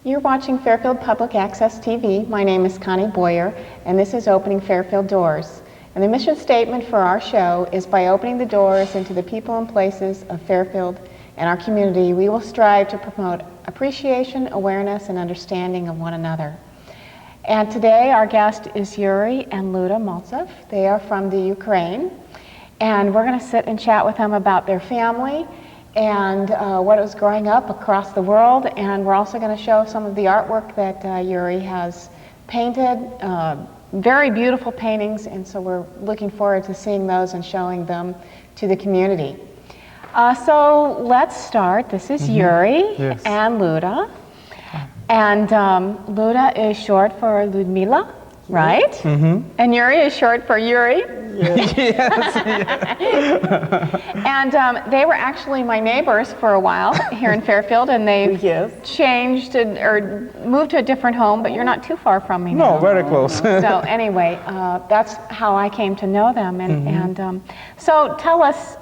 You're watching Fairfield Public Access TV. My name is Connie Boyer, and this is Opening Fairfield Doors. And the mission statement for our show is, by opening the doors into the people and places of Fairfield and our community, we will strive to promote appreciation, awareness, and understanding of one another. And today our guest is Yuri and Luda Maltsev. They are from the Ukraine, and we're going to sit and chat with them about their family and what it was growing up across the world. And we're also going to show some of the artwork that Yuri has painted, very beautiful paintings, and so we're looking forward to seeing those and showing them to the community. So let's start. This is Yuri and Luda. And Luda is short for Ludmila, right? And Yuri is short for Yuri. And they were actually my neighbors for a while here in Fairfield, and they changed or moved to a different home, but you're not too far from me now. No, very close. So anyway, that's how I came to know them. And so tell us,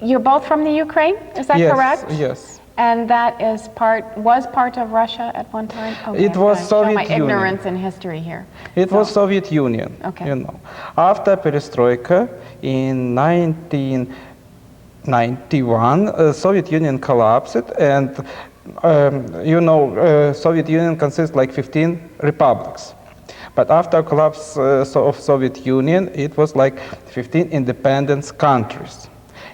you're both from the Ukraine, is that correct? Yes. And that is was part of Russia at one time? Okay, it was Soviet my Union. Ignorance in history here. It was Soviet Union, you know. After Perestroika in 1991, Soviet Union collapsed, and you know, Soviet Union consists like 15 republics. But after collapse of Soviet Union, it was like 15 independent countries.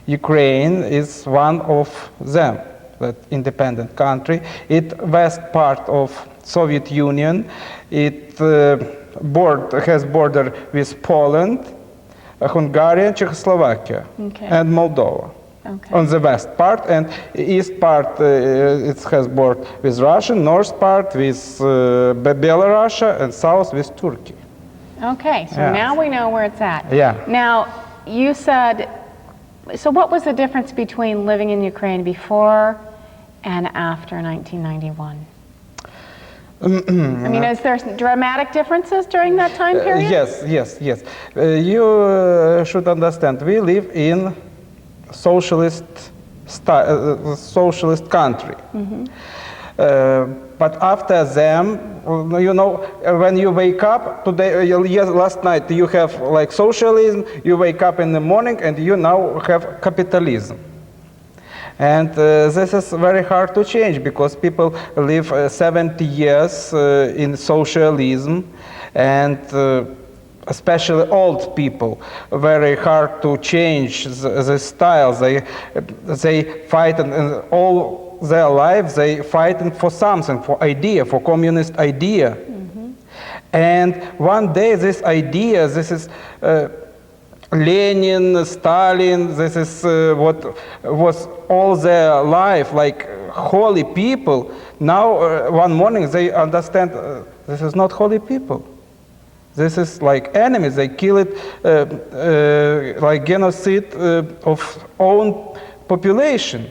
Ukraine is one of them. That independent country. It west part of Soviet Union. It has border with Poland, Hungary, Czechoslovakia, and Moldova. On the west part, and east part it has border with Russia, north part with Belarus, and south with Turkey. Okay, so now we know where it's at. Yeah. Now, you said, so what was the difference between living in Ukraine before and after 1991? I mean, is there dramatic differences during that time period? Yes. You should understand, we live in socialist country. But after them, you know, when you wake up today, last night you have like socialism, you wake up in the morning and you now have capitalism. And this is very hard to change because people live 70 years in socialism, and especially old people, very hard to change the style. They fight and all their lives they fighting for something, for idea, for communist idea. And one day this idea, this is Lenin, Stalin, this is what was all their life, like holy people. Now one morning they understand this is not holy people. This is like enemies. They kill it like genocide of own population.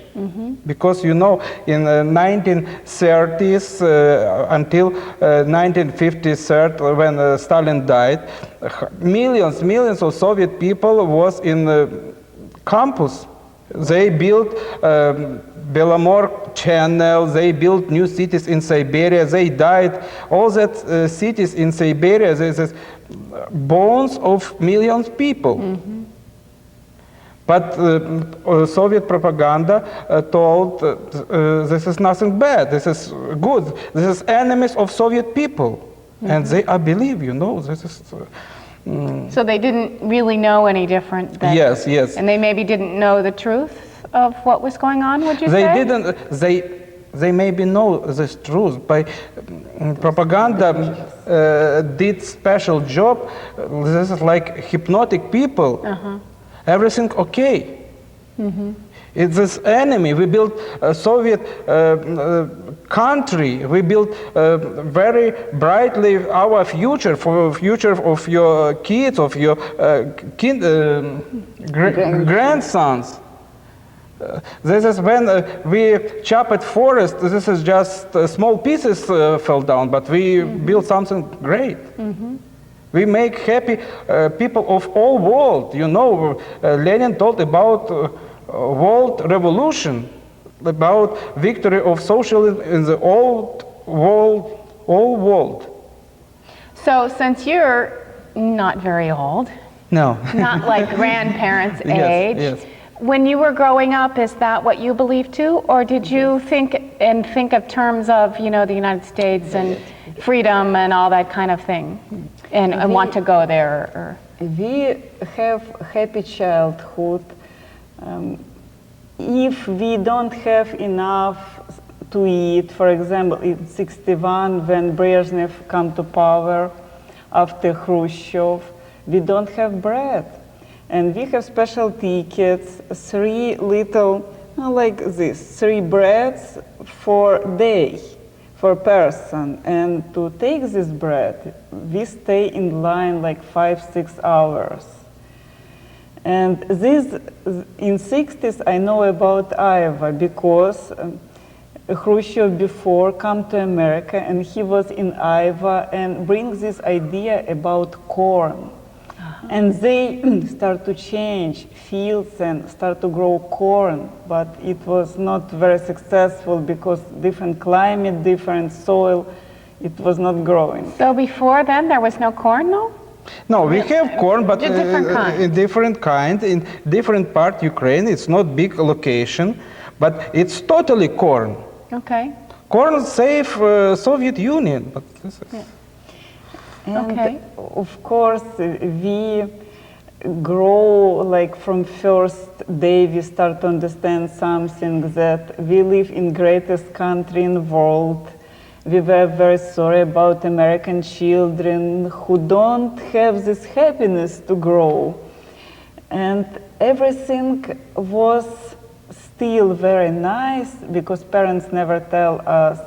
Because you know, in the 1930s until 1953, when Stalin died, millions of Soviet people was in the campus. They built Belomor Channel, they built new cities in Siberia, they died. All that cities in Siberia, there's bones of millions of people. But Soviet propaganda told this is nothing bad, this is good, this is enemies of Soviet people. And they believe, you know, this is... So they didn't really know any different? Yes. And they maybe didn't know the truth of what was going on, would you say? They maybe know this truth. By propaganda did special job. This is like hypnotic people. Everything okay. It's this enemy. We built a Soviet country. We built very brightly our future, for future of your kids, of your grandsons. This is when we chopped forest. This is just small pieces fell down, but we built something great. We make happy people of all world. You know, Lenin told about world revolution. about victory of socialism in the old world. So since you're not very old, No. not like grandparents' age, yes. when you were growing up, is that what you believed too? Or did you think of terms of, you know, the United States and freedom and all that kind of thing, and want to go there? Or? We have happy childhood. If we don't have enough to eat, for example, in '61 when Brezhnev come to power after Khrushchev, we don't have bread. And we have special tickets, 3 little, like this, 3 breads for day, for person. And to take this bread, we stay in line like 5-6 hours. And this, in '60s, I know about Iowa because Khrushchev before come to America, and he was in Iowa and brings this idea about corn. And they start to change fields and start to grow corn, but it was not very successful because different climate, different soil, it was not growing. So before then, there was no corn, though? No, we have corn, but Different kind. in different kind, in different part Ukraine. It's not big location, but it's totally corn. Okay. Corn save Soviet Union, but this is... Yeah. And Okay. of course, we grow like from first day we start to understand something that we live in greatest country in the world. We were very sorry about American children who don't have this happiness to grow. And everything was still very nice because parents never tell us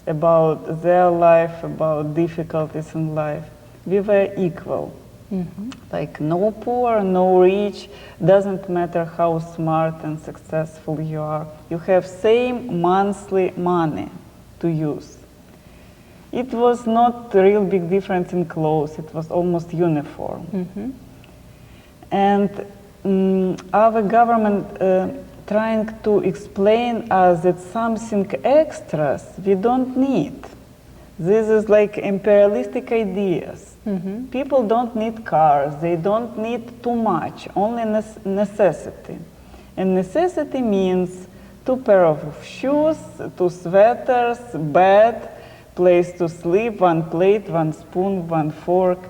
about their life, about difficulties in life. We were equal. Like no poor, no rich, doesn't matter how smart and successful you are. You have same monthly money to use. It was not a real big difference in clothes, it was almost uniform. And our government trying to explain us that something extras we don't need. This is like imperialistic ideas. People don't need cars, they don't need too much, only necessity. And necessity means 2 pair of shoes, 2 sweaters, bed, place to sleep, 1 plate, 1 spoon, 1 fork.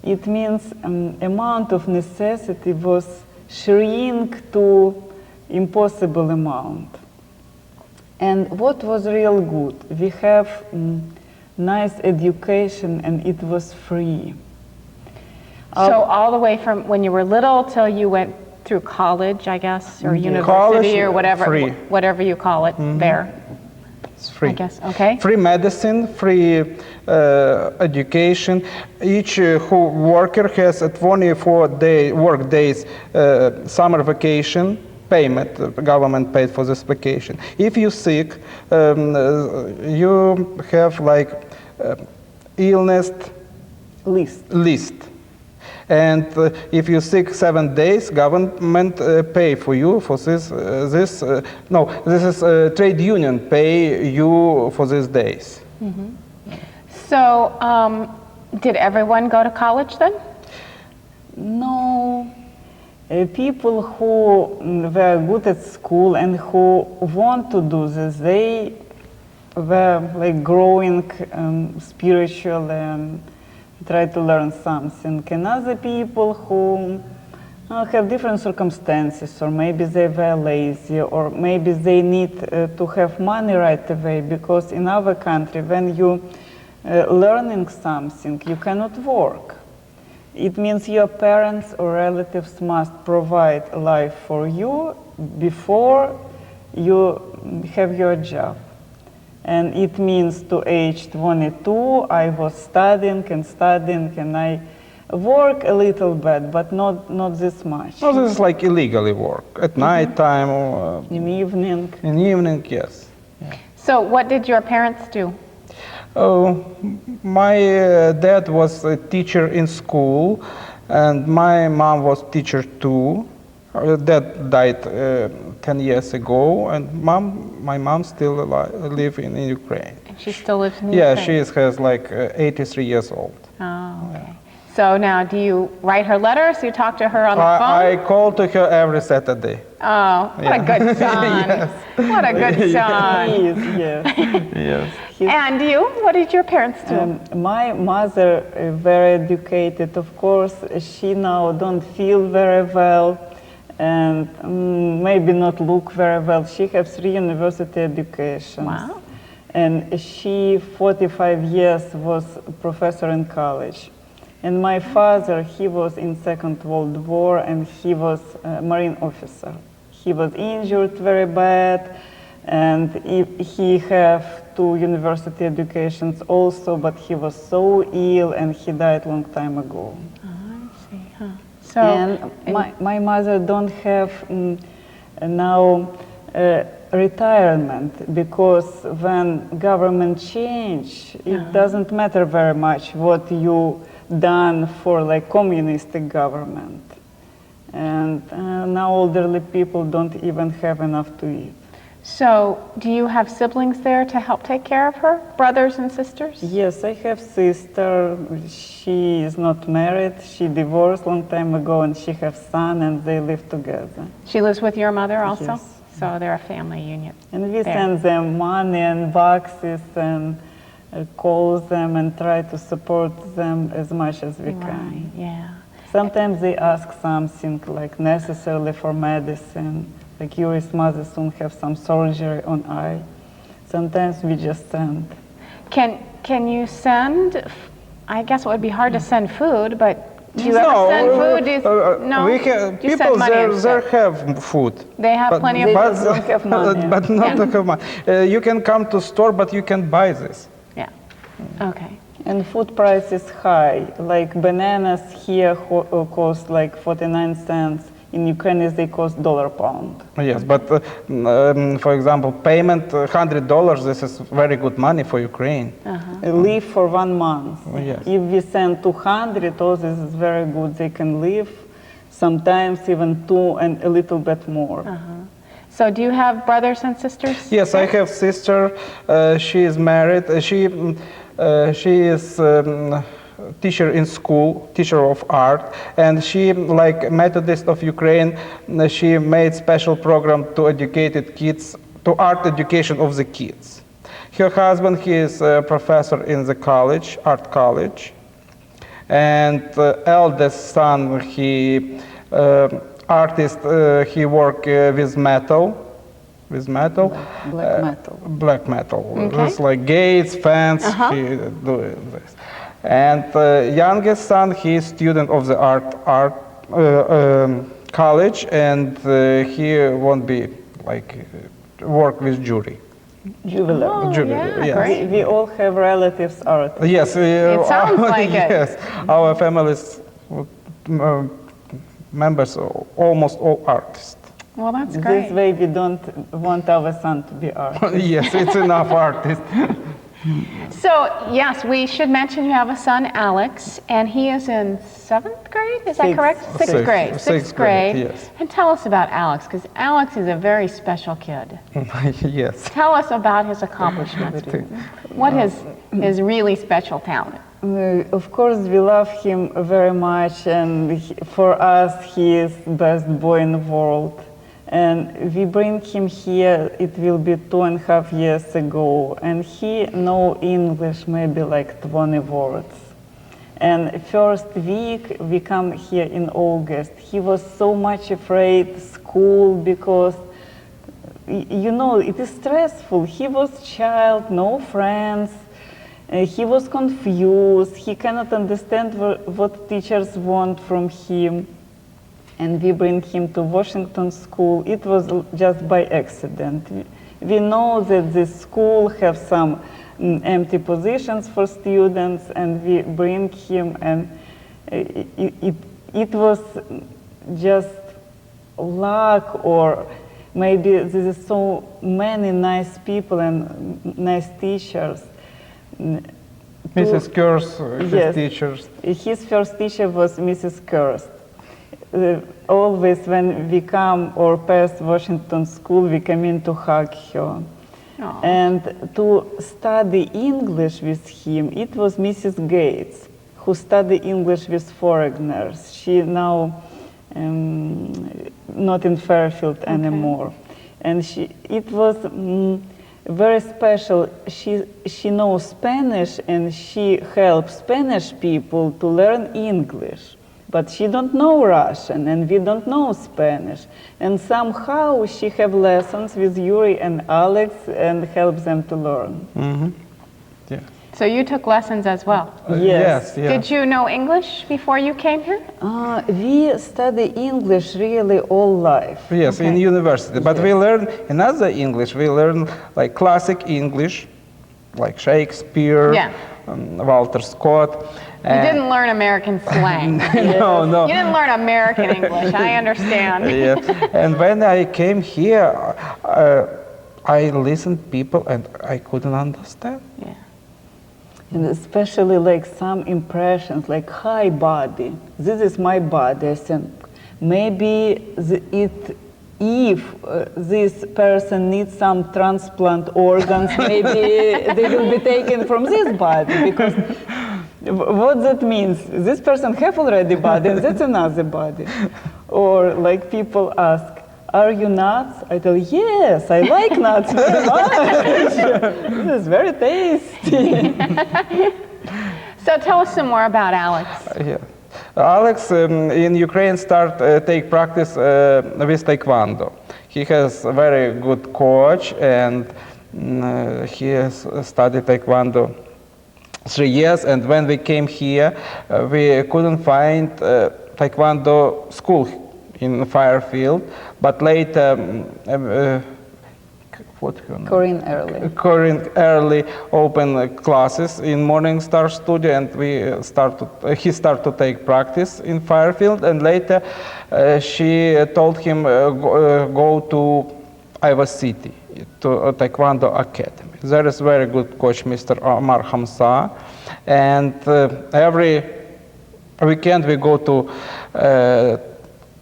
It means amount of necessity was shrink to impossible amount. And what was real good? We have nice education and it was free. So all the way from when you were little till you went through college, I guess, or university, College, or whatever, free. whatever you call it there, It's free. I guess. Okay. Free medicine, free education. Each worker has a 24-day work days summer vacation payment. The government paid for this vacation. If you're sick, you have like illness list. And if you're sick 7 days, government pay for you for this. This is trade union pay you for these days. So did everyone go to college then? No. People who were good at school and who want to do this, they were like growing spiritually and try to learn something. And other people who have different circumstances, or maybe they were lazy, or maybe they need to have money right away, because in our country, when you learning something, you cannot work. It means your parents or relatives must provide life for you before you have your job. And it means to age 22, I was studying, and I work a little bit, but not this much. No, this is like illegally work at night time or In evening. in evening. Yes. So what did your parents do? Oh, my dad was a teacher in school, and my mom was teacher too. Her dad died 10 years ago, and my mom still live in Ukraine. And she still lives in Yeah, Ukraine? she has like 83 years old. Oh, okay. So now, do you write her letters? Do you talk to her on the phone? I call to her every Saturday. Oh, what a good son. What a good son. He is, yes. Yes. And you? What did your parents do? My mother, very educated, of course. She now don't feel very well and maybe not look very well. She has 3 university educations. Wow. And she, 45 years, was professor in college. And my father, he was in Second World War, and he was a Marine officer. He was injured very bad, and he have 2 university educations also, but he was so ill, and he died long time ago. Oh, I see. Huh. So, And my mother don't have now retirement, because when government change, it doesn't matter very much what you done for like communistic government. And now elderly people don't even have enough to eat. so do you have siblings there to help take care of her? Brothers and sisters? Yes, I have sister. She is not married. She divorced long time ago, and she have son, and they live together. She lives with your mother also? Yes. So they're a family union. And we send them money and boxes and call them and try to support them as much as we can. Right, yeah. Sometimes they ask something like necessarily for medicine, like Yuri's mother soon have some surgery on eye. Sometimes we just send. Can you send, I guess it would be hard to send food, but do you ever send food? Do you, no? We have, Do you people send money there instead? have food. They have plenty of They food? just don't have money. But not have money. You can come to store, but you can buy this. Yeah, okay. And food price is high. Like bananas here cost like 49 cents. In Ukraine, they cost $1 pound. Yes, but for example, payment $100, this is very good money for Ukraine. Live for 1 month. Yes. If we send 200, oh, this is very good. They can live, sometimes even 2 and a little bit more. So do you have brothers and sisters? Yes, I have sister. She is married. She is teacher in school, teacher of art, and she, like Methodist of Ukraine, she made special program to educated kids, to art education of the kids. Her husband, he is a professor in the college, art college, and eldest son, he artist, he work with metal. Black metal. Black metal. Okay. It's like gates, fence, he doing this. And youngest son, he is student of the art college, and he won't be like work with jury. Jubilee. Oh, Jubilee, yeah, yes. great. We all have relatives artists. Yes, It sounds like it. yes, our families members are almost all artists. Well, that's This great. way we don't want our son to be artist. Yes, it's enough artists. So, yes, we should mention you have a son, Alex, and he is in 7th grade, is that Sixth. correct? Sixth grade. Sixth grade, yes. And tell us about Alex, because Alex is a very special kid. Yes. Tell us about his accomplishments. What is his really special talent? Of course, we love him very much, and for us, he is the best boy in the world. And we bring him here, it will be 2.5 years ago, and he know English maybe like 20 words. And first week we come here in August, he was so much afraid school because, you know, it is stressful. He was child, no friends, he was confused, he cannot understand what teachers want from him. And we bring him to Washington School. It was just by accident. We know that this school have some empty positions for students, and we bring him, and it was just luck, or maybe there is so many nice people and nice teachers. Mrs. Kurs, his Yes. teachers. His first teacher was Mrs. Kirst. always when we come or pass Washington School, we come in to hug her. Aw. And to study English with him, it was Mrs. Gates, who studied English with foreigners. She now not in Fairfield anymore. And it was very special. She knows Spanish and she helps Spanish people to learn English. But she don't know Russian and we don't know Spanish. And somehow she have lessons with Yuri and Alex and helps them to learn. Mm-hmm. Yeah. So you took lessons as well. Yes. Yes. Did you know English before you came here? We study English really all life. Yes, in university. But we learn another English. We learn like classic English, like Shakespeare, Yeah. Walter Scott. You didn't learn American slang. No, no. You didn't learn American English, I understand. Yeah. And when I came here, I listened people and I couldn't understand. Yeah. And especially like some impressions, like hi body. This is my body. I said, maybe if this person needs some transplant organs, maybe they will be taken from this body, because what that means? This person have already body and that's another body. Or like people ask, are you nuts? I tell, yes, I like nuts very much. This is very tasty. So tell us some more about Alex. Yeah. Alex in Ukraine take practice with Taekwondo. He has a very good coach and he has studied Taekwondo 3 years, and when we came here we couldn't find Taekwondo school in Fairfield, but later Corinne Early. Corinne Early opened classes in Morning Star Studio, and he started to take practice in Fairfield, and later she told him go to Iowa City to a Taekwondo Academy. There is very good coach, Mr. Marc Chagall, and every weekend we go to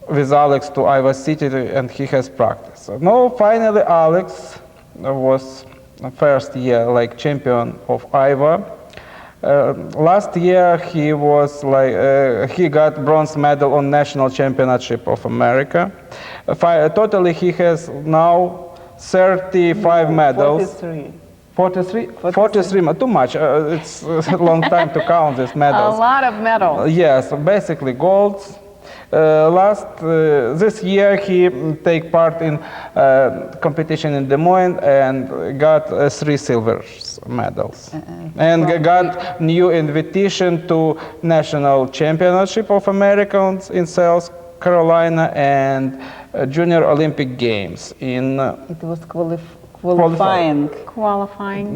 with Alex to Iowa City, and he has practice. Now, finally, Alex was first year like champion of Iowa. Last year he was like he got bronze medal on National Championship of America. Totally, he has now 35 medals. 43. 43, too much. It's a long time to count these medals. A lot of medals. Yes, basically golds. This year he take part in competition in Des Moines and got 3 silver medals. And got new invitation to National Championship of America in South Carolina and Junior Olympic Games in... It was qualifying.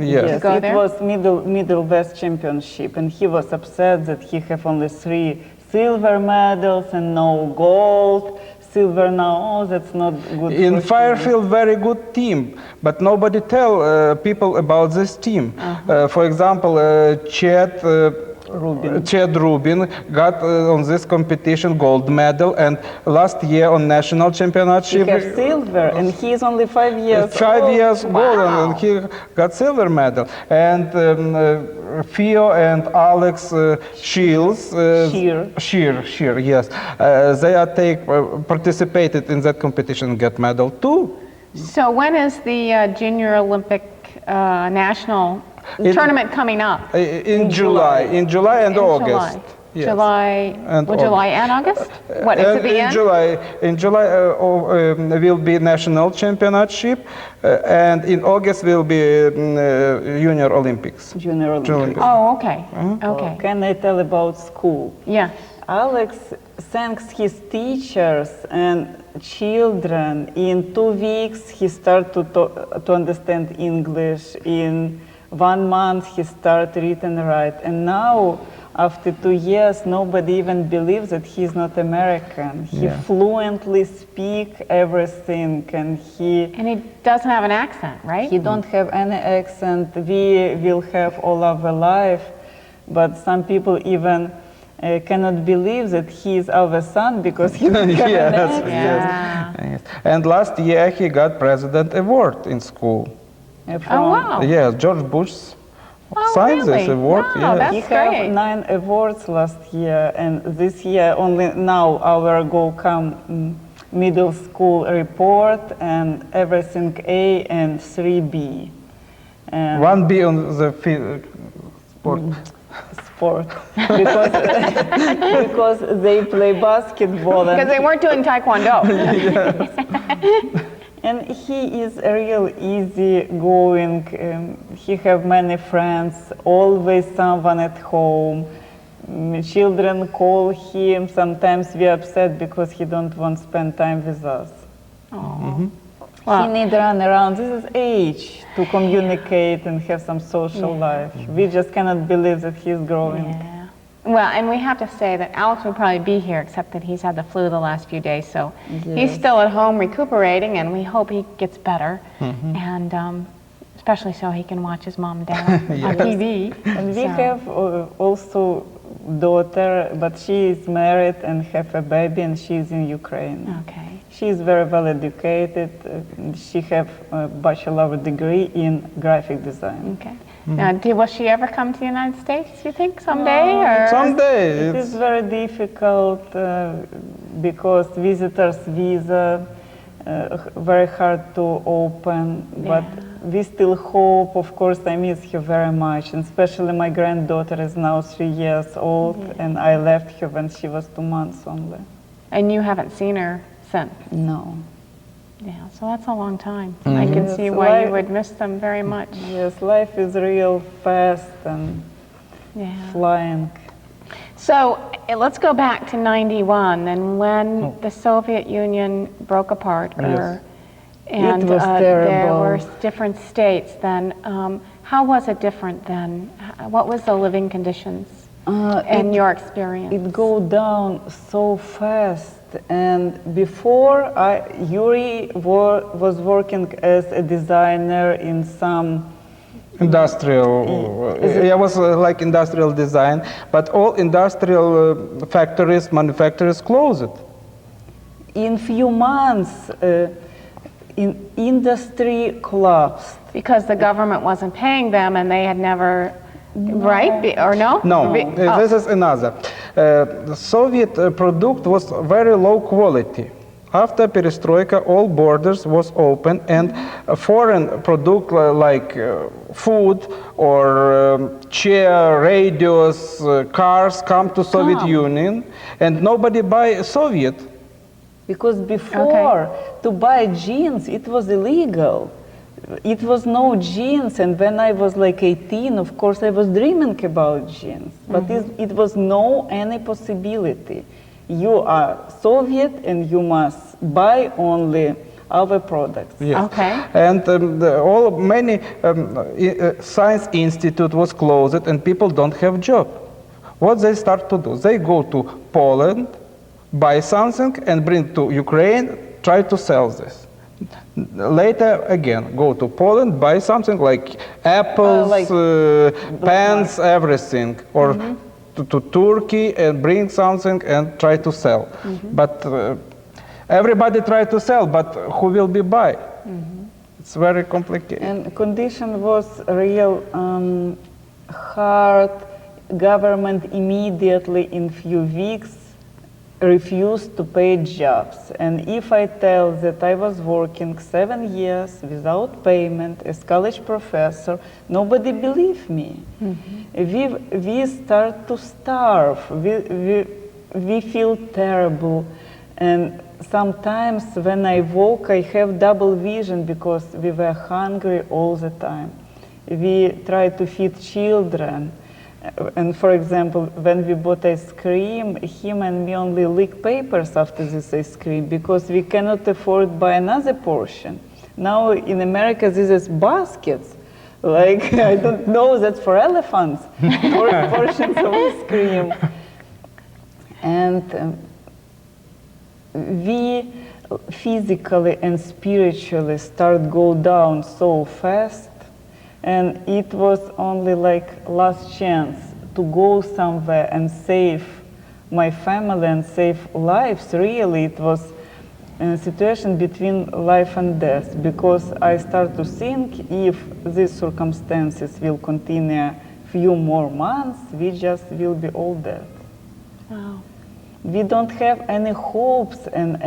Yes. Yes, go it there? was Middle West Championship, and he was upset that he have only 3 silver medals and no gold. Silver now, oh, that's not good. In Fairfield, very good team, but nobody tell people about this team. For example, Chad Rubin got on this competition gold medal, and last year on national championship he has silver, and he is only 5 years 5 old. years gold, and he got silver medal. And Theo and Alex Shields, Shear, yes, they are participated in that competition and get medal too. So when is the Junior Olympic National tournament coming up? In July and August. Yes. July and August? What, is it the end? In July will be national championship, and in August will be Junior Olympics. Junior Olympics. Oh, okay. Okay. Can I tell about school? Yeah. Alex thanks his teachers and children. In 2 weeks, he started to understand English. In 1 month, he started read and write. And now, after 2 years, nobody even believes that he's not American. He fluently speaks everything, and he doesn't have an accent, right? He don't have any accent. We will have all our life, but some people even cannot believe that he is our son because he doesn't have Yes, an accent. yes. And last year he got President Award in school. Oh, wow. Yes, George Bush Oh, signed really? this award. Wow, Yes. that's He great. had 9 awards last year, and this year only now our go come middle school report and everything A and 3B. And 1B on the sport. sport because because they play basketball Because they weren't doing Taekwondo. and he is a real easy going. He have many friends, always someone at home. Children call him. Sometimes we are upset because he don't want to spend time with us. Wow. He need run around. This is age to communicate and have some social life. We just cannot believe that he's growing. Yeah. Well, and we have to say that Alex would probably be here, except that he's had the flu the last few days, so he's still at home recuperating, and we hope he gets better, and especially so he can watch his mom and dad on TV. And we have also daughter, but she is married and have a baby, and she's in Ukraine. Okay. She is very well educated. She have a bachelor degree in graphic design. Okay. Now, will she ever come to the United States, you think, someday? Or? Someday. It is very difficult because visitors visa very hard to open, but we still hope. Of course, I miss her very much, and especially my granddaughter is now 3 years old, and I left her when she was 2 months only. And you haven't seen her since? No. Yeah, so that's a long time. I can Yes, see why you would miss them very much. Yes, life is real fast and flying. So let's go back to 91, and when the Soviet Union broke apart, and It was there terrible. were different states then. How was it different then? What was the living conditions in your experience? It go down so fast, and before Yuri was working as a designer in some Industrial, it was like industrial design, but all industrial factories, manufacturers closed. in few months industry collapsed. Because the government wasn't paying them and they had never, right? Or no? No, this is another. The Soviet product was very low quality. After Perestroika, all borders was open, and a foreign product like food or chair, radios, cars come to Soviet Union, and nobody buy Soviet. Because before, to buy jeans, it was illegal. It was no jeans, and when I was like 18, of course, I was dreaming about jeans, but it was no any possibility. You are Soviet, and you must buy only our products. Yes. Okay. And many science institute was closed, and people don't have job. What they start to do? They go to Poland, buy something, and bring to Ukraine, try to sell this. Later again, go to Poland, buy something like apples, like pens, everything, or to Turkey and bring something and try to sell. But everybody try to sell, but who will be buy? It's very complicated. And condition was real hard. Government immediately in few weeks refused to pay jobs. And if I tell that I was working 7 years without payment as college professor, nobody believed me. We start to starve. We feel terrible. And sometimes when I walk, I have double vision because we were hungry all the time. We try to feed children. And for example, when we bought ice cream, him and me only lick papers after this ice cream because we cannot afford buy another portion. Now in America, this is baskets. Like, I don't know, that's for elephants, portions of ice cream. And we physically and spiritually start go down so fast. And it was only like last chance to go somewhere and save my family and save lives. Really, it was a situation between life and death, because I start to think if these circumstances will continue few more months, we just will be all dead. Wow. We don't have any hopes and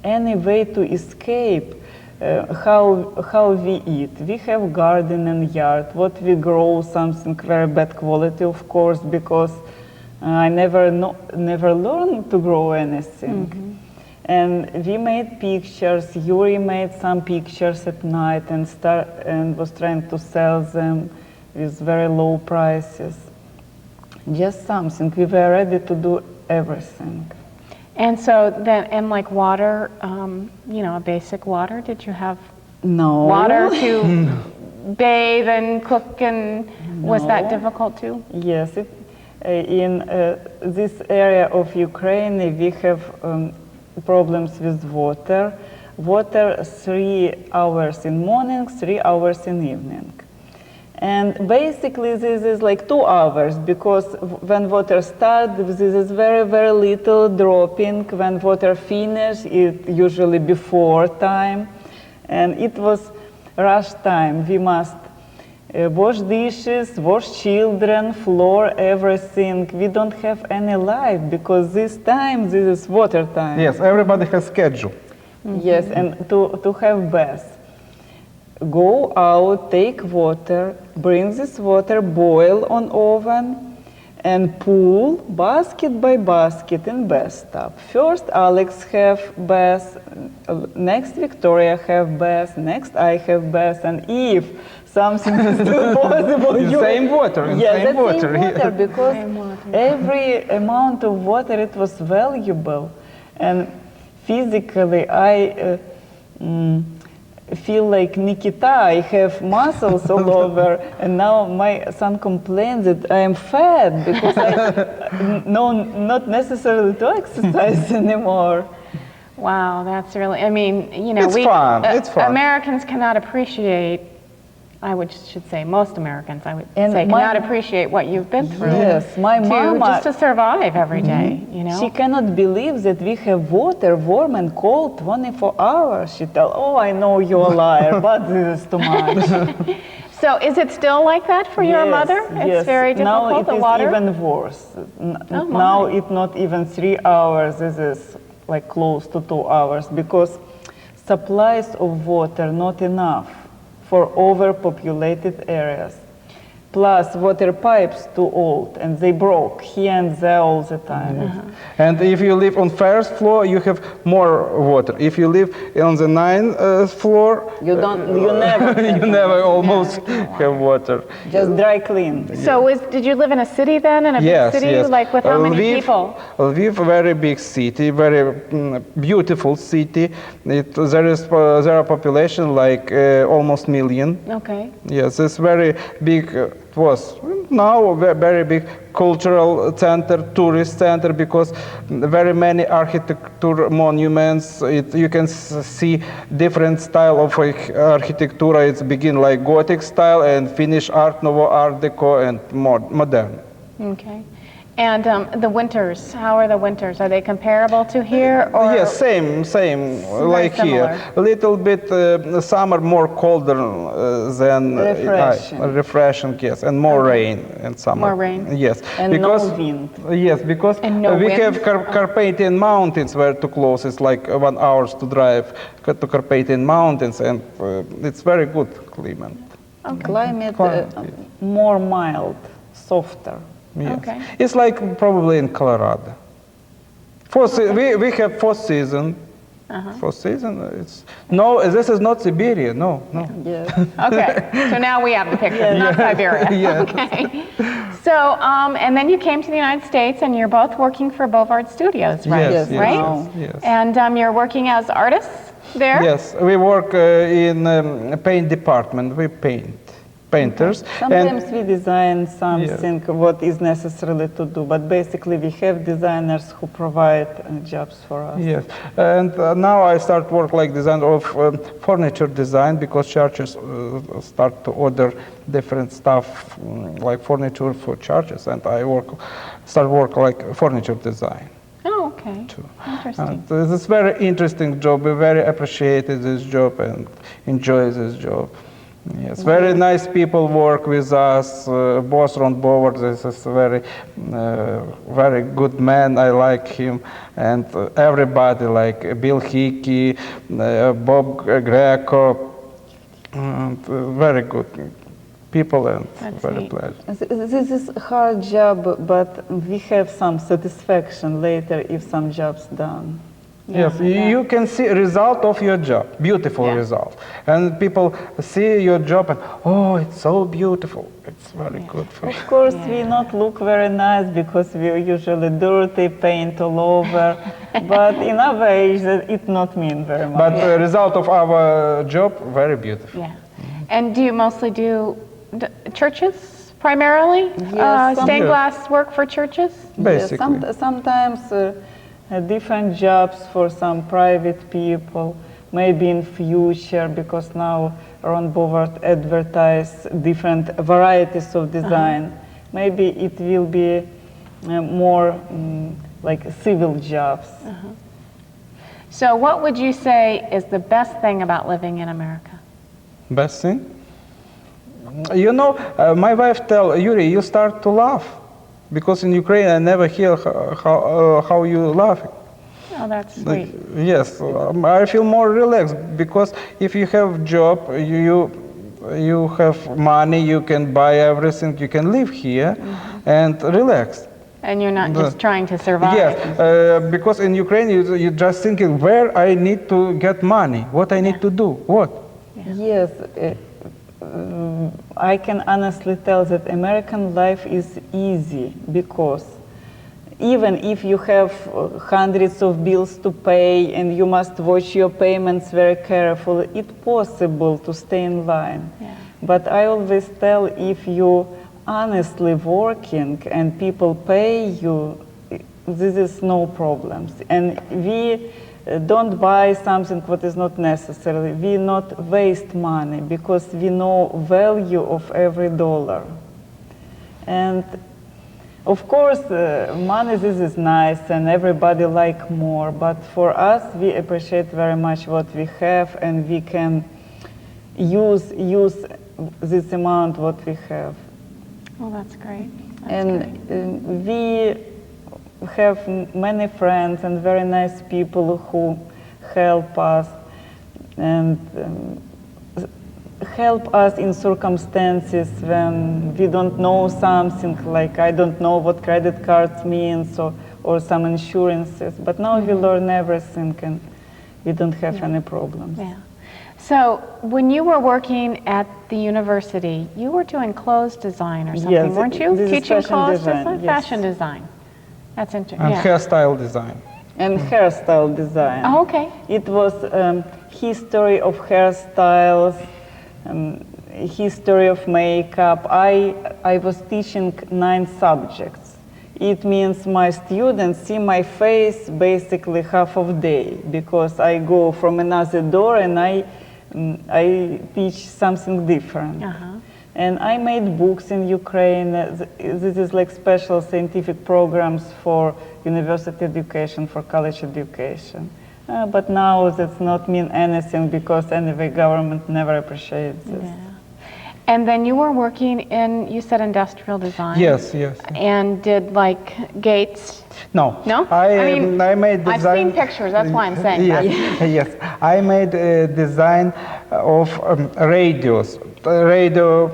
any way to escape how we eat. We have garden and yard. What we grow, something very bad quality, of course, because I never learned to grow anything. Mm-hmm. And we made pictures. Yuri made some pictures at night and was trying to sell them with very low prices. Just something. We were ready to do everything. And so then, and like water, you know, basic water, did you have No. water to bathe and cook, and was that No. difficult too? Yes. In this area of Ukraine, we have problems with water. Water 3 hours in morning, 3 hours in evening. And basically this is like 2 hours, because when water starts, this is very, very little dropping. When water finishes, it usually before time. And it was rush time. We must wash dishes, wash children, floor, everything. We don't have any life, because this is water time. Yes, everybody has schedule. Yes, and to have bath. Go out, take water, bring this water, boil on oven, and pull basket by basket in bathtub. First Alex have bath, next Victoria have bath, next I have bath, and if something is still possible, In same water, yes, same water. same water, because Same water. every amount of water, it was valuable. And physically, I feel like Nikita. I have muscles all over, and now my son complains that I am fat because I not necessarily to exercise anymore. Wow, that's really, I mean, you know, It's fun, it's fun. Americans cannot appreciate, should say most Americans, I would And say, my- cannot appreciate what you've been through. Yes, my mama, Just to survive every day, you know? she cannot believe that we have water, warm and cold, 24 hours. She tell, oh, I know you're a liar, but this is too much. So is it still like that for your Yes, mother? yes. It's very difficult, Now it the is water? even worse. Oh, my. Now it's not even 3 hours. This is like close to 2 hours, because supplies of water not enough for overpopulated areas. Plus water pipes too old, and they broke here and there all the time. And if you live on first floor, you have more water. If you live on the 9th floor, You never you never almost have water. just dry clean. So did you live in a city then, in a Yes, big city? yes. Like with how many Lviv, people? Lviv, a very big city, very beautiful city. There are population like almost million. Okay. Yes, it's very big. It was now a very big cultural center, tourist center, because very many architecture monuments. You can see different style of architecture. It's begin like Gothic style and finish Art Nouveau, Art Deco, and more modern. Okay. And the winters, how are the winters? Are they comparable to here? Or? Yes, same, like similar. here. A little bit summer more colder than Refreshing. yes, and more rain in summer. More rain. Yes, And because no wind. yes, because And no we wind? have Carpathian mountains where too close. It's like 1 hour to drive to Carpathian mountains, and it's very good climate. Climate Fine. more mild, softer. Yes. Okay. It's like probably in Colorado. We have 4 season. 4 season. It's no. This is not Siberia. No. Yes. Okay. So now we have the picture, not Siberia. Yes. Okay. So, and then you came to the United States, and you're both working for Bovard Studios, right? Yes, yes, Right? yes. And you're working as artists there? Yes, we work in paint department. We paint. painters. Sometimes we design something what is necessarily to do, but basically we have designers who provide jobs for us. Yes, and now I start work like design of furniture design, because churches start to order different stuff like furniture for churches, and I start work like furniture design. Oh, okay. Too. Interesting. This is very interesting job. We very appreciated this job and enjoy this job. Yes, very nice people work with us. Boss Ron Bovard, this is a very good man. I like him, and everybody like Bill Hickey, Bob Greco, very good people, and That's very neat. pleasant. This is a hard job, but we have some satisfaction later if some job's done. Yes, you can see result of your job, beautiful result. And people see your job and, oh, it's so beautiful. It's very good for you. Of course, we not look very nice because we're usually dirty, paint all over. But in our age, it not mean very much. But the result of our job, very beautiful. Yeah. And do you mostly do churches primarily? Yes, stained glass work for churches? Basically. Yeah, sometimes different jobs for some private people, maybe in future, because now Ron Bovard advertise different varieties of design. Maybe it will be more like civil jobs. So what would you say is the best thing about living in America? Best thing? You know, my wife tell Yuri, you start to laugh. Because in Ukraine, I never hear how you laughing. Oh, that's sweet. Yes, I feel more relaxed, because if you have job, you have money, you can buy everything, you can live here and relax. And you're not just trying to survive. Yes, because in Ukraine, you just thinking where I need to get money, what I need to do, what. Yes. I can honestly tell that American life is easy, because even if you have hundreds of bills to pay and you must watch your payments very carefully, it's possible to stay in line. Yeah. But I always tell, if you honestly working and people pay you, this is no problems. And we don't buy something what is not necessary. We not waste money, because we know value of every dollar. And of course, money, this is nice and everybody like more, but for us, we appreciate very much what we have, and we can use this amount what we have. Well, that's great. That's And great. we have many friends and very nice people who help us and help us in circumstances when we don't know something, like I don't know what credit cards means or some insurances, but now we learn everything and we don't have any problems. Yeah. So when you were working at the university, you were doing clothes design or something, Yes, weren't you? this is Teaching fashion clothes design, design? yes. Fashion design. That's interesting. And Yeah. hairstyle design. And hairstyle design. Oh, okay. It was history of hairstyles, history of makeup. I was teaching 9 subjects. It means my students see my face basically half of day, because I go from another door and I teach something different. And I made books in Ukraine. This is like special scientific programs for university education, for college education. But now that's not mean anything, because anyway, government never appreciates this. Yeah. And then you were working in, you said industrial design. Yes, yes. And did like gates. No. No? I made design. I've seen pictures, that's why I'm saying yes, that. yes. I made a design of radios, radio,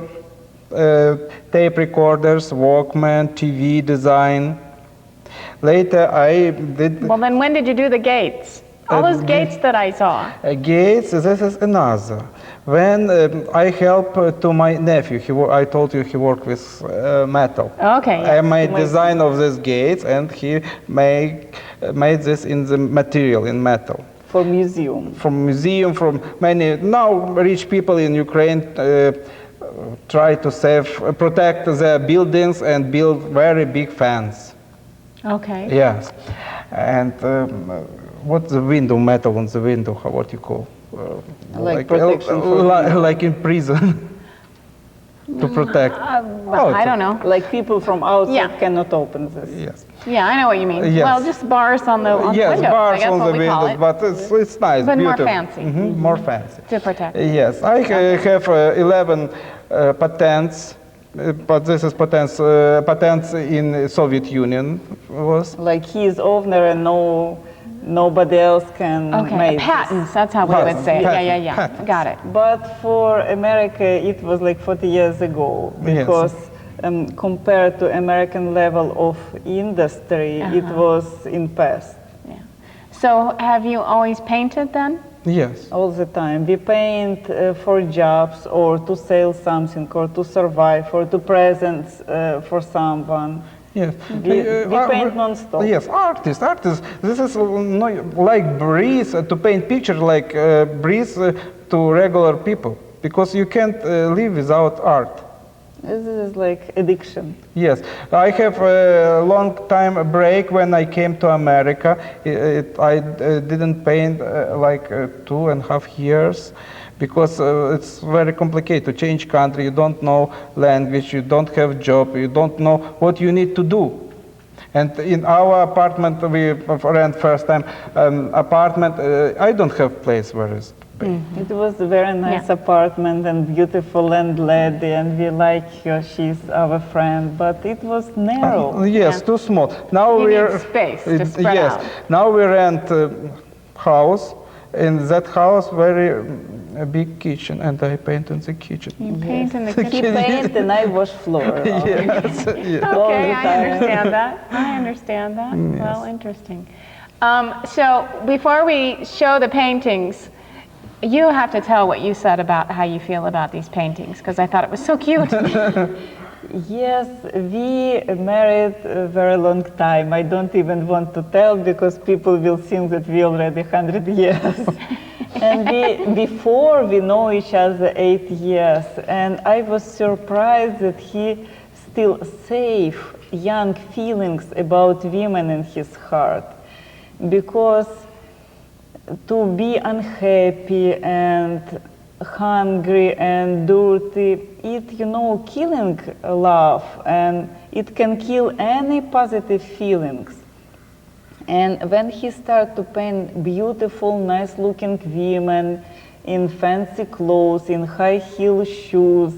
tape recorders, Walkman, TV design. Later I did Well, then when did you do the gates? All those gates that I saw. gates. This is another. When I help to my nephew, I told you he worked with metal. Okay. I yes. made design of these gates, and he made this in the material, in metal. For museum. From museum, from many now rich people in Ukraine try to protect the buildings and build very big fence. Okay. Yes, and what's the window, metal on the window, what you call? Like protection for like in prison. To protect. I don't know. Like people from outside Yeah. cannot open this. Yes. Yeah, I know what you mean. Yes. Well, just bars on the Yes, windows. bars I guess on what the we call windows, it, but it's nice, but more beautiful. fancy. More fancy. to protect. Yes, I have 11 patents, but this is patents in Soviet Union was. Like he is owner and nobody else can Okay, make patents. That's how we would say it. Patents, Yeah. patents. Got it. this. But for America, it was like 40 years ago because compared to American level of industry, it was in past. Yeah. So, have you always painted then? Yes. All the time. We paint for jobs or to sell something or to survive or to present for someone. Yes. We paint non-stop. Yes, artists. This is like breeze to paint pictures, like breeze to regular people, because you can't live without art. This is like addiction. Yes, I have a long time break when I came to America. I didn't paint like 2.5 years because it's very complicated to change country. You don't know language, you don't have job, you don't know what you need to do. And in our apartment, we rent first time apartment. I don't have place where is. It was a very nice apartment and beautiful landlady, and we like her. She's our friend, but it was narrow. Yes, too small. Now You we're need space to spread yes. out. Now we rent house. In that house, very big kitchen, and I paint in the kitchen. You paint in the He kitchen. paint and I wash floor. Yes, yes. all Okay, the I time. understand that. I understand that. Well, interesting. So before we show the paintings, you have to tell what you said about how you feel about these paintings, because I thought it was so cute. Yes, we married a very long time. I don't even want to tell because people will think that we already 100 years. And before we know each other 8 years, and I was surprised that he still safe young feelings about women in his heart, because to be unhappy and hungry and dirty, killing love, and it can kill any positive feelings. And when he started to paint beautiful, nice-looking women in fancy clothes, in high-heel shoes,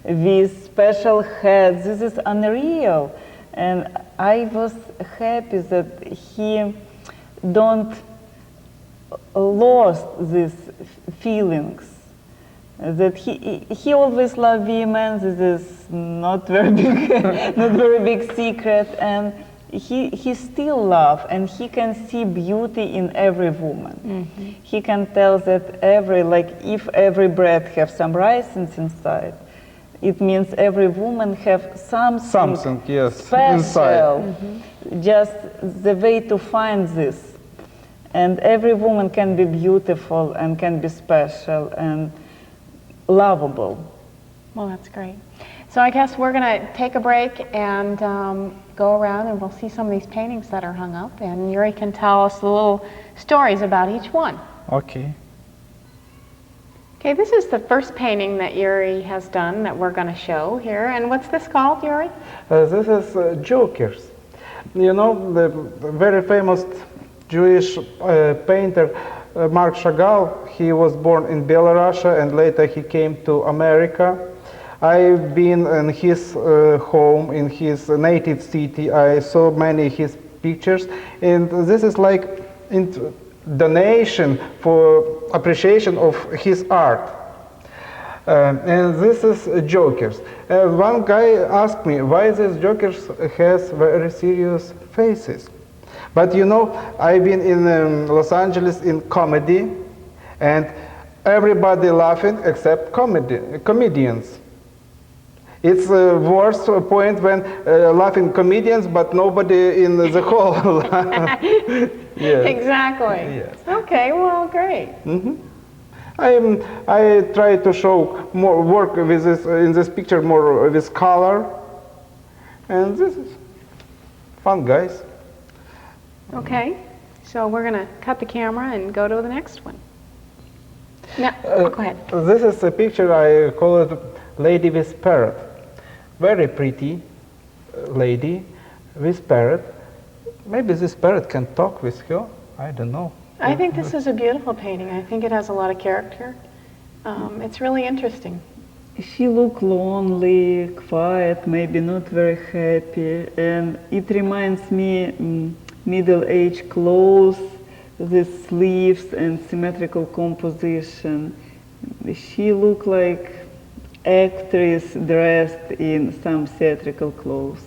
with special hats, this is unreal. And I was happy that he don't lost these feelings. That he always loved women. This is not very big secret, and he still loves, and he can see beauty in every woman. Mm-hmm. He can tell that if every bread have some raisins inside, it means every woman have something yes, special. inside. Mm-hmm. Just the way to find this, and every woman can be beautiful and can be special and lovable. Well, that's great. So I guess we're going to take a break and go around and we'll see some of these paintings that are hung up, and Yuri can tell us the little stories about each one. Okay. Okay, this is the first painting that Yuri has done that we're going to show here. And what's this called, Yuri? This is Jokers. You know, the very famous Jewish painter Marc Chagall, he was born in Belarus and later he came to America. I've been in his home, in his native city. I saw many of his pictures, and this is like donation for appreciation of his art. And this is Jokers. One guy asked me why these Jokers has very serious faces. But you know, I've been in Los Angeles in comedy, and everybody laughing except comedians. It's the worst point when laughing comedians, but nobody in the hall. Yes. Exactly. Yes. Okay, well, great. Mm-hmm. I try to show more work with this in this picture more with color, and this is fun, guys. Okay, so we're going to cut the camera and go to the next one. Now, go ahead. This is a picture, I call it Lady with Parrot. Very pretty lady with parrot. Maybe this parrot can talk with her, I don't know. I think this is a beautiful painting. I think it has a lot of character. It's really interesting. She looked lonely, quiet, maybe not very happy, and it reminds me middle-aged clothes, the sleeves and symmetrical composition. She looked like actress dressed in some theatrical clothes.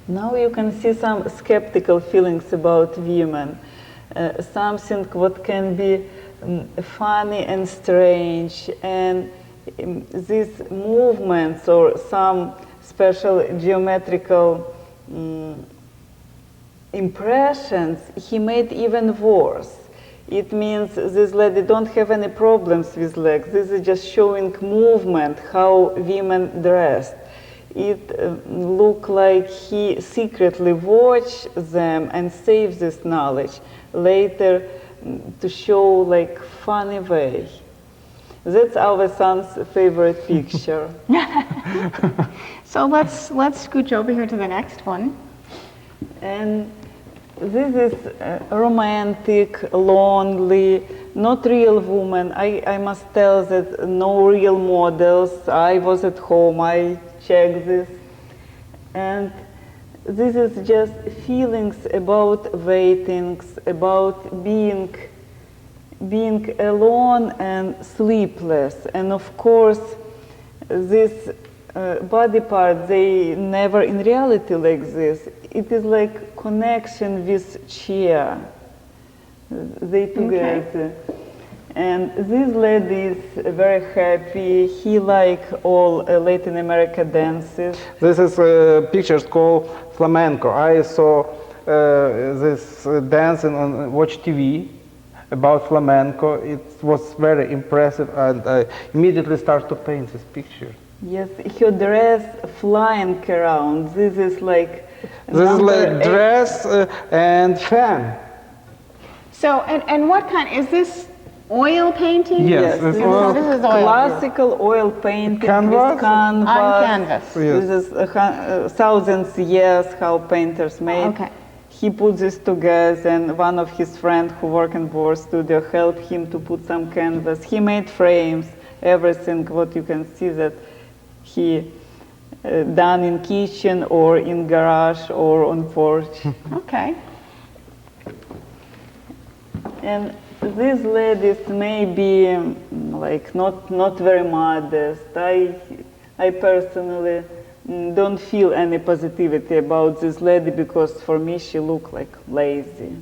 Now you can see some skeptical feelings about women, something what can be funny and strange, and these movements or some special geometrical impressions he made even worse. It means this lady don't have any problems with legs. This is just showing movement, how women dressed. It looked like he secretly watched them and saved this knowledge later to show like funny way. That's our son's favorite picture. So let's scooch over here to the next one. And this is romantic, lonely, not real woman. I must tell that no real models. I was at home, I checked this. And this is just feelings about waitings, about being alone and sleepless. And of course, this body part, they never in reality like this. It is like connection with chair. They together. Okay. And this lady is very happy. He like all Latin America dances. This is pictures called Flamenco. I saw this dancing on Watch TV about flamenco. It was very impressive, and I immediately started to paint this picture. Yes, her dress flying around. This is like dress and fan. So, and what kind, is this oil painting? Yes, this is oil classical oil painting canvas? with canvas. On canvas. Yes. This is thousands years how painters made. Okay. He put this together, and one of his friends who work in Bovard Studio helped him to put some canvas. He made frames, everything what you can see that he done in kitchen or in garage or on porch. Okay. And these ladies may be like not very modest. I personally don't feel any positivity about this lady because for me she looked like lazy.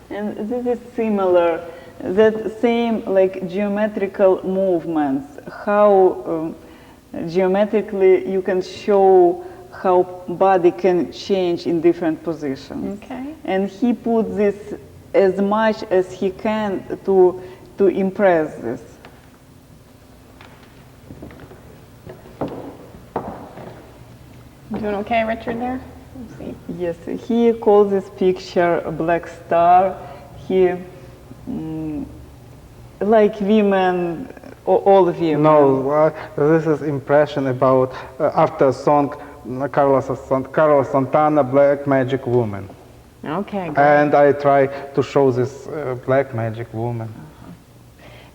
And this is similar, that same like geometrical movements, how geometrically you can show how body can change in different positions. Okay. And he put this as much as he can to impress this. Doing okay, Richard, there? Let's see. Yes, he calls this picture a black star. He, like women, all women. No, this is impression about after song Carlos Santana, Black Magic Woman. Okay, good. And I try to show this Black Magic Woman.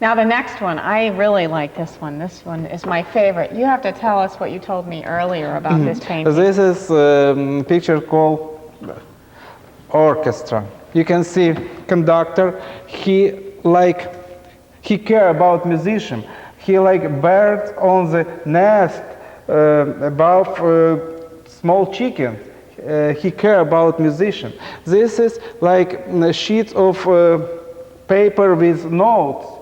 Now the next one, I really like this one. This one is my favorite. You have to tell us what you told me earlier about this painting. This is a picture called Orchestra. You can see conductor, he care about musician. He like birds on the nest above small chicken. He care about musician. This is like a sheet of paper with notes.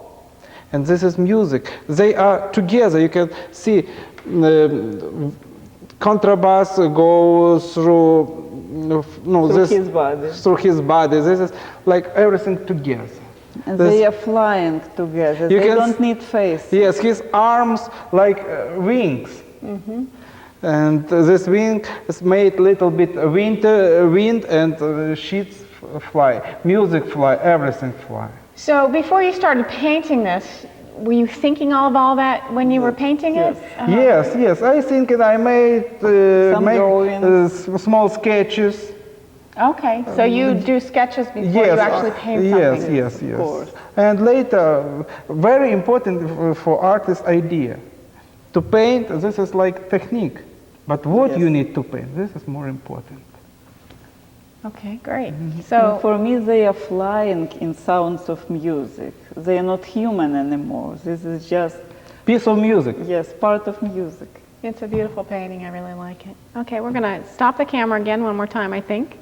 And this is music. They are together. You can see contrabass goes through through this his body. through his body. This is like everything together. And This- they are flying together. You They can don't need face. Yes, his arms like wings. And this wing is made little bit wind and sheets fly, music fly, everything fly. So before you started painting this, were you thinking of all that when you were painting it? Yes, yes. I think I made Some drawings. Small sketches. Okay, so you do sketches before you actually paint yes, something? yes, yes. course. And later, very important for artist idea. To paint, this is like technique. But what Yes. you need to paint, this is more important. Okay, great. And So, for me, they are flying in sounds of music. They are not human anymore. This is just, Piece of music. yes, part of music. it's a beautiful painting. I really like it. Okay, we're going to stop the camera again one more time, I think.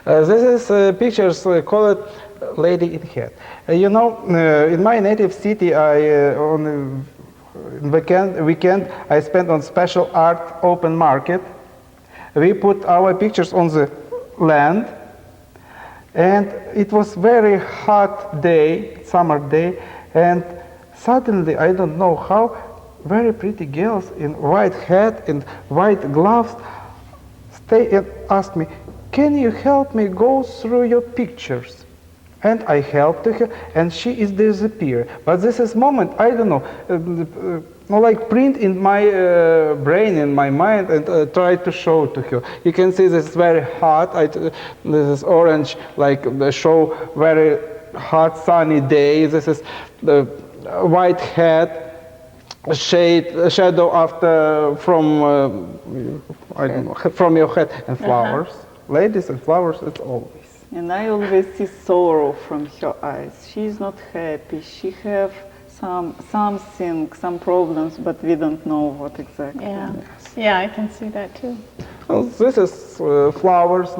This is pictures called Lady in Hat. In my native city, on weekend I spent on special art open market. We put our pictures on the land, and it was very hot day, summer day, and suddenly, I don't know how, very pretty girls in white hat and white gloves stay and ask me, can you help me go through your pictures? And I helped her, and she is disappear. But this is moment, I don't know, like print in my brain, in my mind, and try to show to her. You can see this is very hot. This is orange, like show very hot sunny day. This is the white hat, shadow after from I don't know, from your head, and flowers. Ladies and flowers, it's always. And I always see sorrow from her eyes. She is not happy. She have something, some problems, but we don't know what exactly. Yeah, yeah, I can see that too. Well, this is flowers,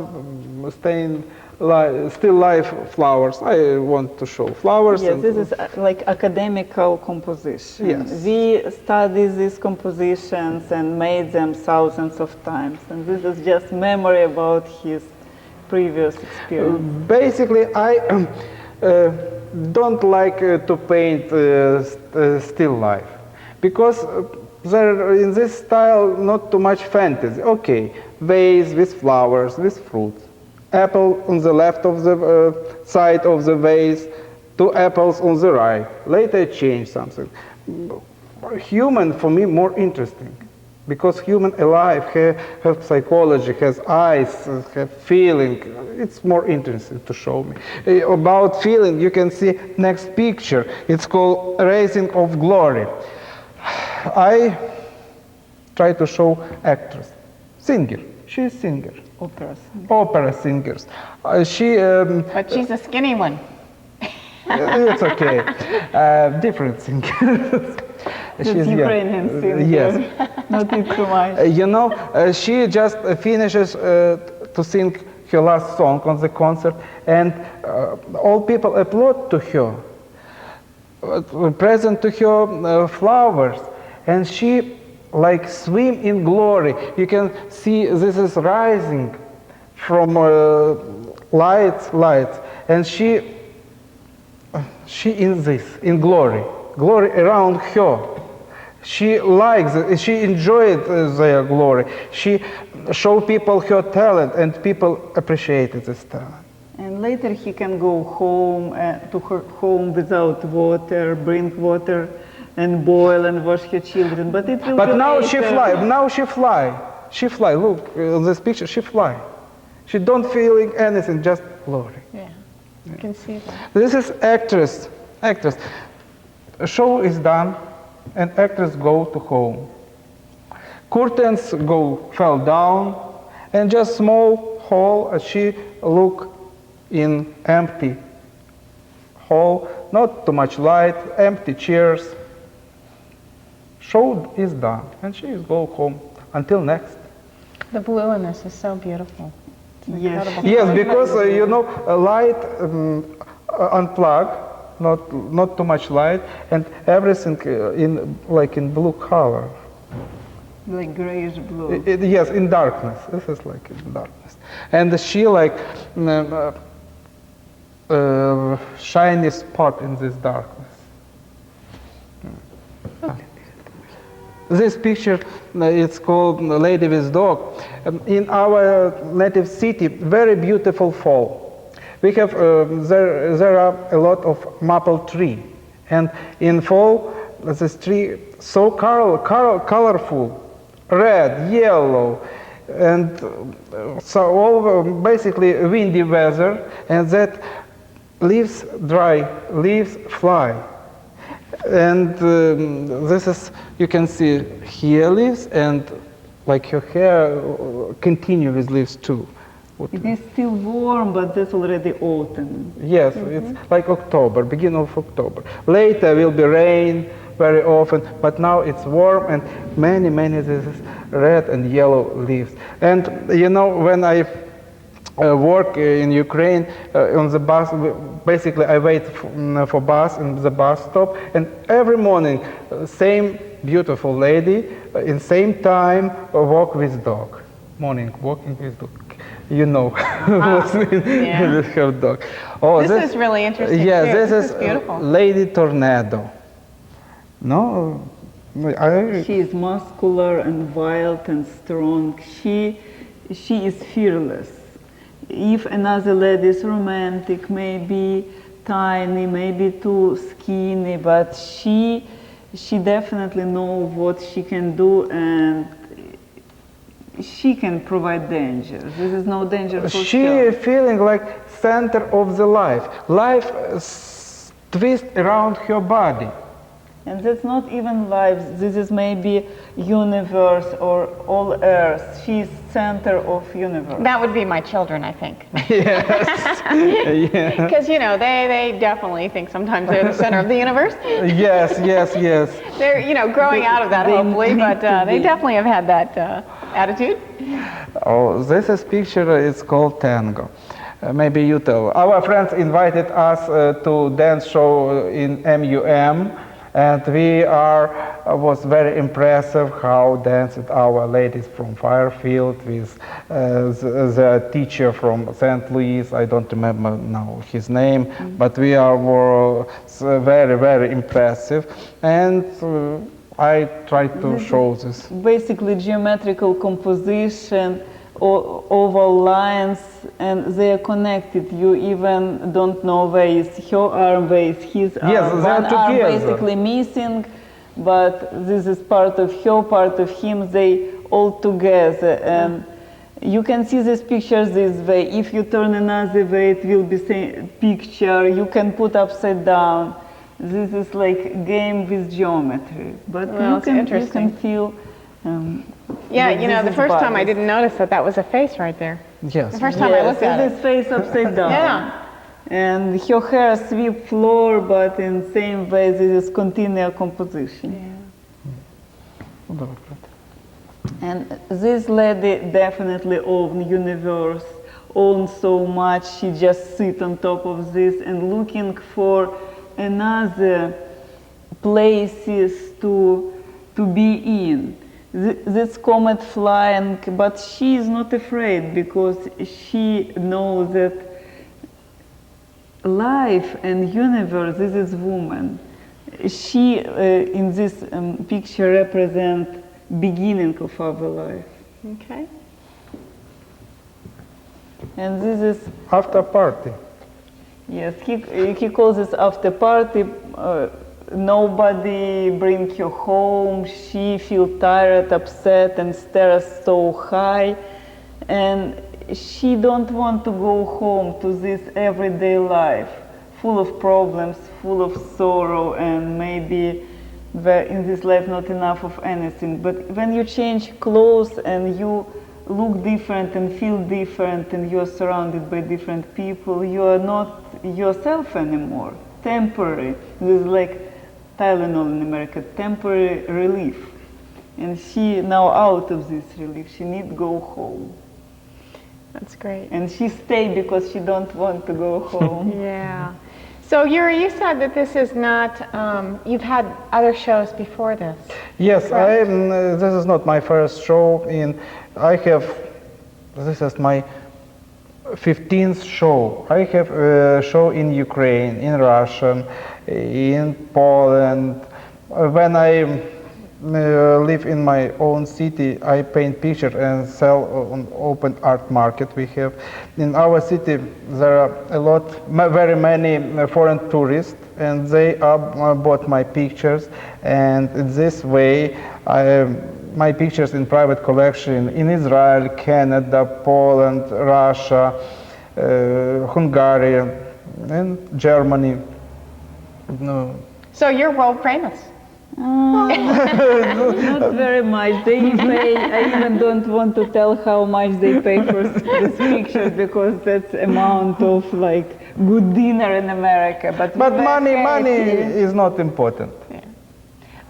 still life flowers. I want to show flowers. Yes, and this is like academical composition. Yes. We study these compositions and made them thousands of times. And this is just memory about his previous experience. Basically, I don't like to paint still life, because there in this style not too much fantasy. Okay, vase with flowers, with fruits, apple on the left of the side of the vase, 2 apples on the right. Later change something. Human for me more interesting, because human alive have psychology, has eyes, have feeling. It's more interesting to show me. About feeling, you can see next picture. It's called Raising of Glory. I try to show actress, singer. She is singer. Opera singers. But she's a skinny one. It's okay. Different singer. She's Ukrainian singer. Yes. Not too much. She just finishes to sing her last song on the concert, and all people applaud to her, present to her flowers, and she like swim in glory. You can see this is rising from lights, and she in this, in glory around her. She likes it, she enjoyed their glory. She showed people her talent, and people appreciated this talent. And later he can go home to her home without water, bring water and boil and wash her children. But it will. But be now later. she fly. Now she fly. She fly. Look in this picture. She fly. She don't feeling anything. Just glory. Yeah, you can see that. This is actress. Actress. A show is done, and actors go to home. Curtains fell down, and just small hall. She look in empty hall. Not too much light. Empty chairs. Show is done, and she is go home until next. The blue in this is so beautiful. It's Yes. incredible. Yes, because light unplug, not too much light, and everything in blue color. Like grayish blue. Yes, in darkness. This is like in darkness. And she like shiny spot in this darkness. This picture, it's called Lady with Dog. In our native city, very beautiful fall. We have, there are a lot of maple tree. And in fall, this tree so colorful, red, yellow, and so all basically windy weather, and that leaves dry, leaves fly. And this is, you can see here leaves, and like her hair continue with leaves too. It is still warm, but that's already autumn. Yes, it's like October, beginning of October. Later will be rain very often, but now it's warm and many this is red and yellow leaves. And you know, when I work in Ukraine on the bus, basically I wait for bus in the bus stop, and every morning same beautiful lady in same time walk with dog. Morning walking with dog. You know, with her dog. Oh, this is really interesting. Yeah, too. this is beautiful. Lady Tornado. No, She is muscular and wild and strong. She is fearless. If another lady is romantic, maybe tiny, maybe too skinny, but she definitely knows what she can do, and she can provide danger. This is no danger for she her. is feeling like center of the life. Life twists around her body. And that's not even life. This is maybe universe or all Earth. She is center of universe. That would be my children, I think. Yes. Yeah. Because, you know, they definitely think sometimes they're the center of the universe. Yes. They're, you know, growing out of that, hopefully, but they definitely have had that attitude. Oh, this is picture, it's called Tango. Maybe you tell. Our friends invited us to dance show in MUM, and we was very impressive how danced our ladies from Fairfield with the teacher from St. Louis. I don't remember now his name, but we were very impressive, and I tried to show this. Basically geometrical composition, oval lines, and they are connected. You even don't know where is her arm, where is his arm. Yes, they are One arm together. basically missing, but this is part of her, part of him. They all together, and you can see this picture this way. If you turn another way, it will be same picture. You can put upside down. This is like game with geometry, but Well, you can feel. Yeah, that you know, this the is first time I bias. didn't notice that was a face right there. Yes. The first time I looked at This it. is face upside down. Yeah. And her hair sweep floor, but in same way this is continual composition. And this lady definitely owns universe, owns so much. She just sit on top of this and looking for another places to be in. This comet flying, but she is not afraid because she knows that life and universe, this is woman. She, in this picture, represents beginning of our life. Okay. And this is, After party. yes, he calls this after party. Nobody bring you home. She feel tired, upset, and stares so high, and she don't want to go home to this everyday life, full of problems, full of sorrow, and maybe in this life not enough of anything. But when you change clothes and you look different and feel different, and you are surrounded by different people, you are not yourself anymore. Temporary. This is like Tylenol in America, temporary relief. And she now out of this relief, she need to go home. That's great. And she stay because she don't want to go home. Yeah. So Yuri, you said that this is not, you've had other shows before this. Yes, Right. this is not my first show. This is my 15th show. I have a show in Ukraine, in Russia, in Poland. When I live in my own city, I paint pictures and sell on open art market we have. In our city, there are very many foreign tourists, and they bought my pictures, and in this way, my pictures in private collection in Israel, Canada, Poland, Russia, Hungary, and Germany. No. So you're world famous. Not very much. They pay, I even don't want to tell how much they pay for this picture, because that's amount of like good dinner in America. But money is not important.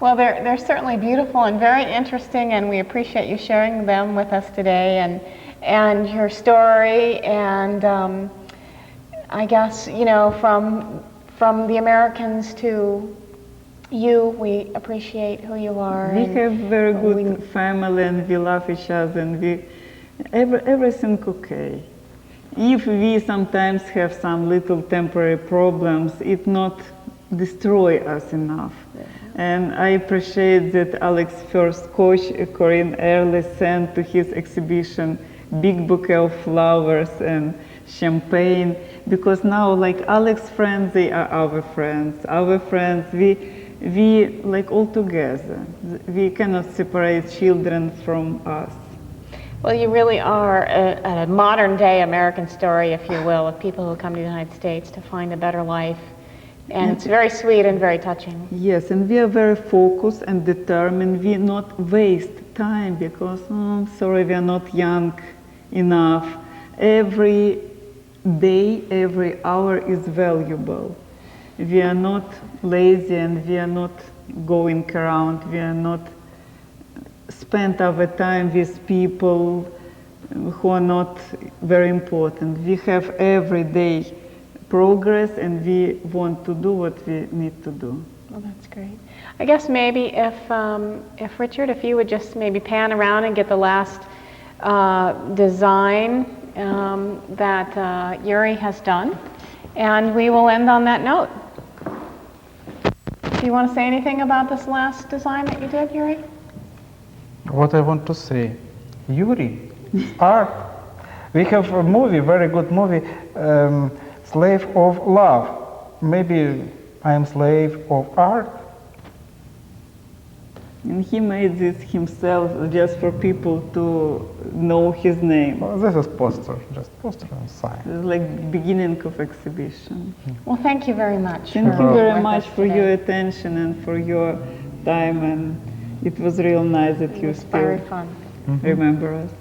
Well, they're certainly beautiful and very interesting, and we appreciate you sharing them with us today, and your story, and I guess, you know, from the Americans to you, we appreciate who you are. We have very good family, and we love each other, and everything okay. If we sometimes have some little temporary problems, it not destroy us enough. Yeah. And I appreciate that Alex's first coach, Corinne Early, sent to his exhibition big bouquet of flowers and champagne, because now, like Alex's friends, they are our friends. Our friends, we like all together. We cannot separate children from us. Well, you really are a modern day American story, if you will, of people who come to the United States to find a better life. And it's very sweet and very touching. Yes, and we are very focused and determined. We not waste time because, I'm sorry, we are not young enough. Every day, every hour is valuable. We are not lazy, and we are not going around. We are not spend our time with people who are not very important. We have every day progress, and we want to do what we need to do. Well, that's great. I guess maybe if Richard, if you would just maybe pan around and get the last design that Yuri has done, and we will end on that note. Do you want to say anything about this last design that you did, Yuri? What I want to say, Yuri, art. We have a movie, very good movie, Slave of Love. Maybe I am slave of art. And he made this himself just for people to know his name. Well, this is poster, just poster and sign. It's like beginning of exhibition. Well, thank you very much. Thank you very much for your attention and for your time, and it was real nice that you still very fun. remember us.